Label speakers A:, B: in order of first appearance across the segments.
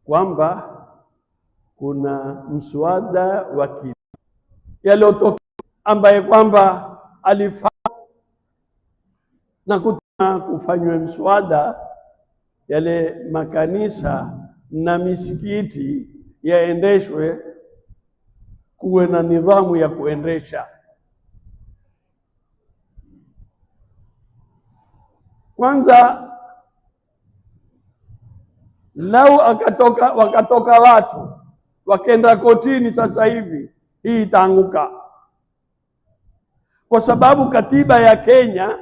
A: kwamba kuna mswada wa kidini yaliyotokea ambaye kwamba alifaa na kufanywa mswada yale makanisa na misikiti yaendeshwe, kuwe na nidhamu ya kuendesha. Kwanza lau wakatoka watu wakenda kotini sasa hivi, hii itaanguka, kwa sababu katiba ya Kenya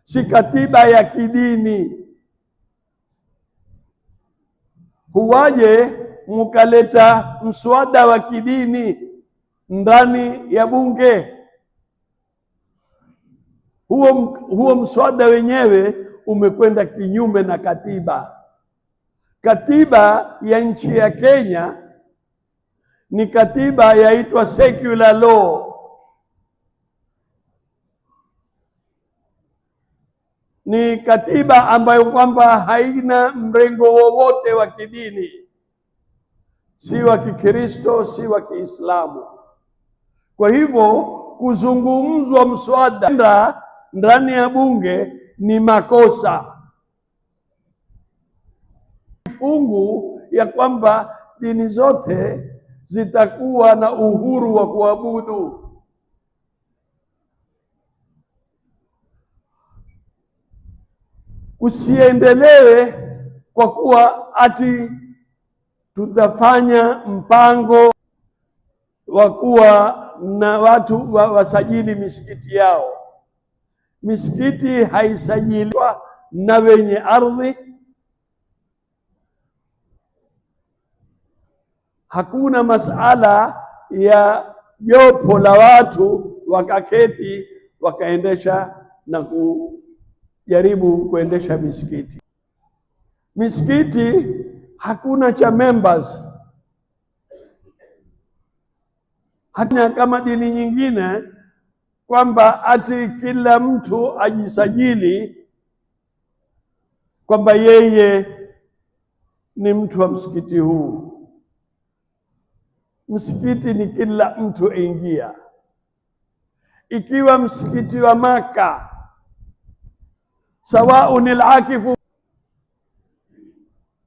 A: si katiba ya kidini. Huwaje mukaleta mswada wa kidini ndani ya bunge? Huo mswada wenyewe umekwenda kinyume na katiba. Katiba ya nchi ya Kenya ni katiba yaitwa secular law, ni katiba ambayo kwamba haina mrengo wowote wa kidini, si wa Kikristo, si wa Kiislamu. Kwa hivyo kuzungumzwa mswada ndani ya bunge ni makosa. Fungu ya kwamba dini zote zitakuwa na uhuru wa kuabudu. Usiendelewe kwa kuwa ati tutafanya mpango wa kuwa na watu wasajili misikiti yao. Misikiti haisajiliwa na wenye ardhi. Hakuna masala ya jopo la watu wakaketi wakaendesha na kujaribu kuendesha misikiti. Misikiti hakuna cha members. Hakuna kama dini nyingine kwamba ati kila mtu ajisajili kwamba yeye ni mtu wa msikiti huu. Msikiti ni kila mtu ingia. Ikiwa msikiti wa Maka, sawaun al-akifu,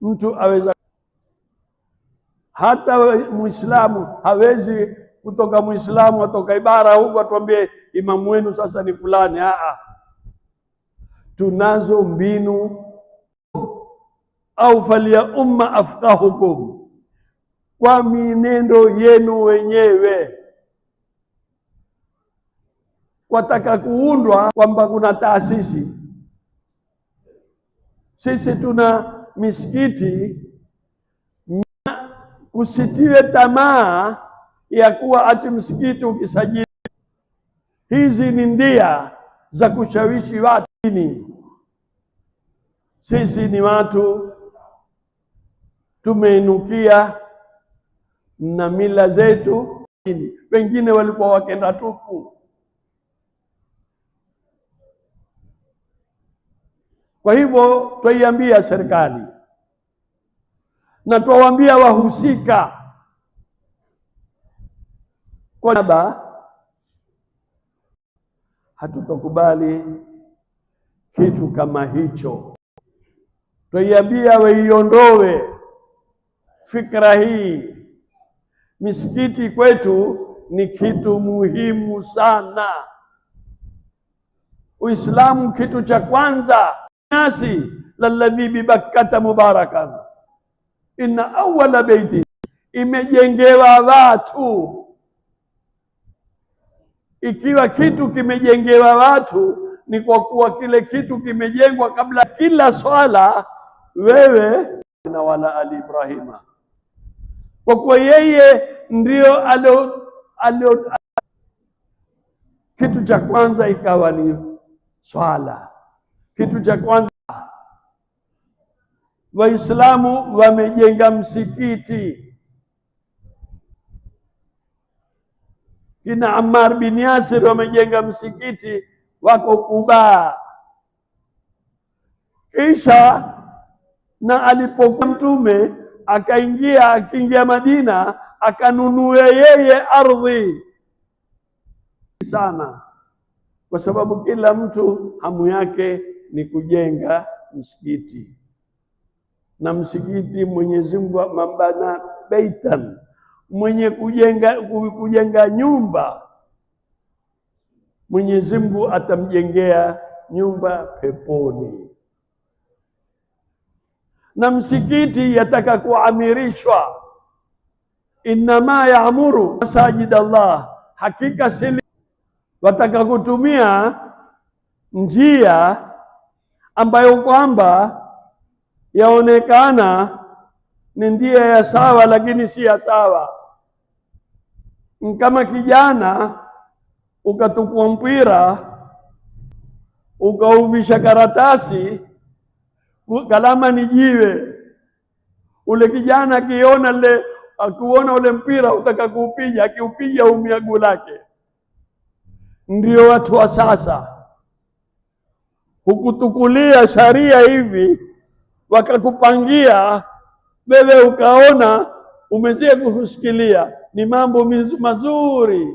A: mtu aweza, hata Muislamu hawezi kutoka Muislamu atoka ibara huko atuambie imamu wenu sasa ni fulani. Tunazo mbinu, au falia umma afqahukum, kwa minendo yenu wenyewe. Kwataka kuundwa kwamba kuna taasisi. Sisi tuna misikiti, usitiwe tamaa ya kuwa ati msikiti ukisajili. Hizi ni ndia za kushawishi watu. Sisi ni watu tumeinukia na mila zetu. Wengine walikuwa wakenda tupu. Kwa hivyo twaiambia serikali na twawaambia wahusika kwamba hatutokubali kitu kama hicho. Twaiambia waiondoe fikra hii. Misikiti kwetu ni kitu muhimu sana. Uislamu kitu cha kwanza, nasi lalladhi bibakkata mubarakan inna awwala baiti, imejengewa watu. Ikiwa kitu kimejengewa watu, ni kwa kuwa kile kitu kimejengwa kabla kila swala. Wewe na wala ali Ibrahima, kwa kuwa yeye ndio alio kitu cha kwanza ikawa ni swala. Kitu cha kwanza Waislamu wamejenga msikiti. Kina Ammar bin Yasir wamejenga msikiti wako Kuba. Kisha na alipokuwa Mtume akiingia Madina akanunue yeye ardhi sana, kwa sababu kila mtu hamu yake ni kujenga msikiti, na msikiti Mwenyezi Mungu mambana baitan, mwenye kujenga nyumba Mwenyezi Mungu atamjengea nyumba peponi. Na msikiti yataka kuamirishwa, innama yaamuru masajid Allah, hakika sili wataka kutumia njia ambayo kwamba yaonekana ni ndia ya sawa, lakini si ya sawa. Kama kijana ukatukua mpira ukauvisha karatasi kalama ni jiwe, ule kijana akiona ule mpira utaka kuupiga, akiupiga umia guu lake. Ndio watu wa sasa hukutukulia sharia hivi, wakakupangia wewe ukaona umezea kusikilia ni mambo mazuri.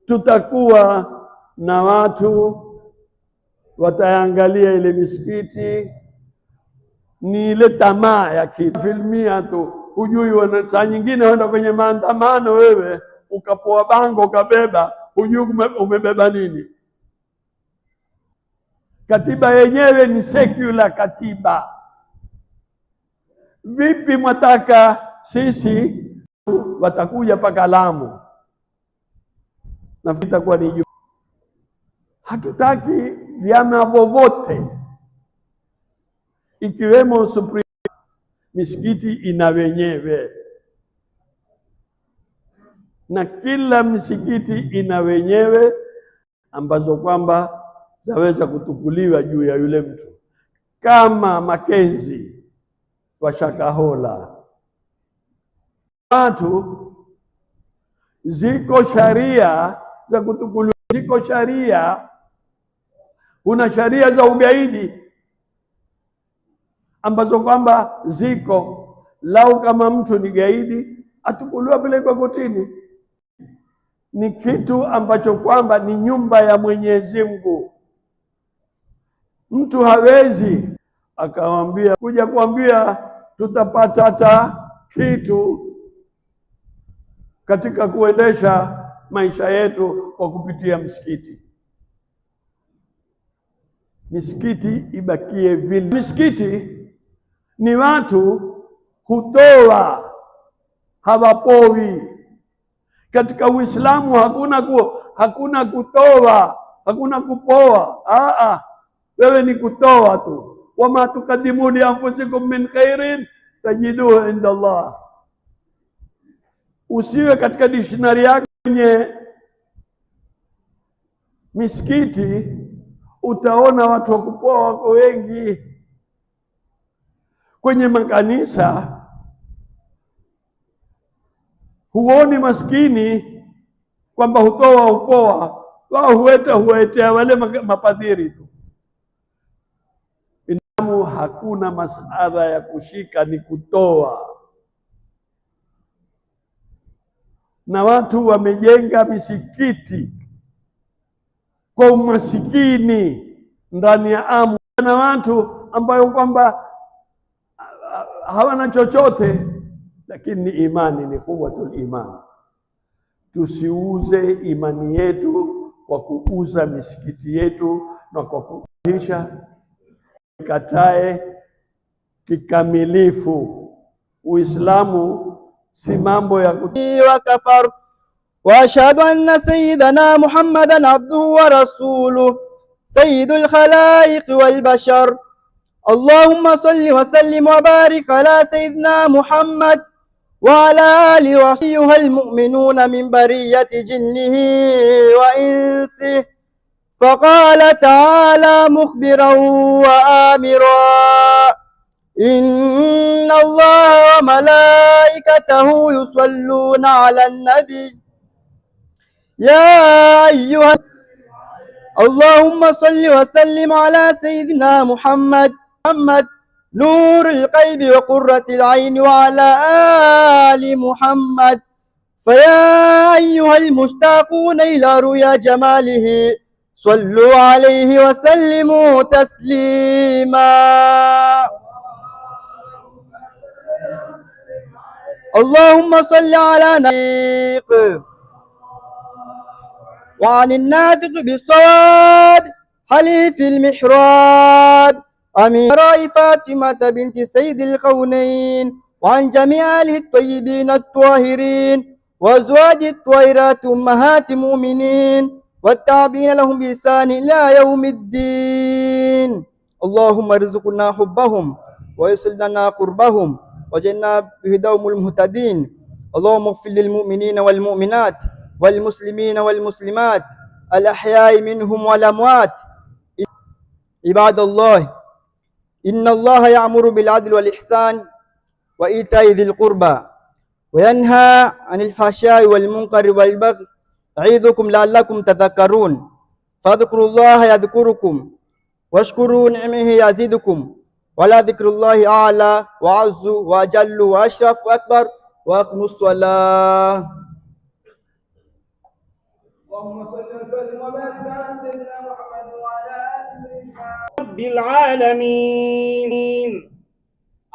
A: Tutakuwa na watu wataangalia ile misikiti ni ile tamaa ya kitu filmia tu, hujui saa nyingine wenda kwenye maandamano wewe ukapoa bango ukabeba, hujui umebeba nini. Katiba yenyewe ni secular katiba. Vipi mwataka sisi watakuja paka Lamu na vitakuwa ni hatutaki vyama vovote ikiwemo Supreme. Misikiti ina wenyewe na kila msikiti ina wenyewe ambazo kwamba zaweza kutukuliwa juu ya yule mtu, kama Makenzi wa Shakahola. Watu ziko sharia za kutukuliwa, ziko sharia. Kuna sharia za ugaidi ambazo kwamba ziko, lau kama mtu ni gaidi atukuliwa pelekwa kotini. Ni kitu ambacho kwamba ni nyumba ya Mwenyezi Mungu. Mtu hawezi akawambia kuja kuambia tutapata hata kitu katika kuendesha maisha yetu kwa kupitia msikiti. Misikiti ibakie vile. Misikiti ni watu hutoa, hawapowi. Katika Uislamu hakuna kutoa, hakuna kupoa. Wewe ni kutoa tu. Wama tukadimu li anfusikum min khairin tajiduhu inda Allah. Usiwe katika dictionary yako kwenye misikiti utaona watu wa kupoa wako wengi. Kwenye makanisa huoni maskini kwamba hutoa upoa, wao huetea wale mapadhiri tu. Inamu hakuna masala ya kushika, ni kutoa. Na watu wamejenga misikiti kwa umasikini ndani ya Amu, na watu ambayo kwamba hawana chochote, lakini ni imani, ni quwwatul iman. Tusiuze imani yetu kwa kuuza misikiti yetu na kwa kuisha. Katae kikamilifu Uislamu si mambo ya
B: wa kafar. Wa ashhadu anna sayyidana Muhammadan abduhu wa rasuluhu sayyidul khalaiq wal bashar. Allahumma salli wa sallim wa barik ala sayyidina Muhammad wa ala alihi wa sahbihi almu'minuna min bariyati jinnihi wa insihi. فقال تعالى مخبرا وآمرا إن الله وملائكته يصلون على النبي يا أيها اللهم صل وسلم على سيدنا محمد نور القلب وقرة العين، وعلى آل محمد. فيا أيها المشتاقون إلى رؤيا جماله صلوا عليه وسلموا تسليما. اللهم صل على نبيك وعن الناطق بالصواب حليف المحراب أمين رأي فاطمة بنت سيد الكونين، وعن جميع آله الطيبين الطاهرين وأزواج الطاهرات أمهات المؤمنين والتابعين لهم بإحسان إلى يوم الدين. اللهم ارزقنا حبهم ويصل لنا قربهم وجعلنا بهداهم المهتدين. اللهم اغفر للمؤمنين والمؤمنات والمسلمين والمسلمات الأحياء منهم والأموات. عباد الله، إن الله يأمر بالعدل والإحسان وإيتاء ذي القربى وينهى عن الفحشاء والمنكر والبغي يعظكم لعلكم تذكرون. فاذكروا الله يذكركم واشكروا نعمه يزدكم ولذكر الله أعلى وأعز وأجل وأشرف وأكبر. وأقيموا الصلاة.
C: اللهم صل وسلم وبارك على سيدنا محمد وعلى آل سيدنا رب العالمين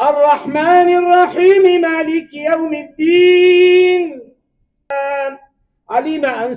C: الرحمن الرحيم مالك يوم الدين. علم أن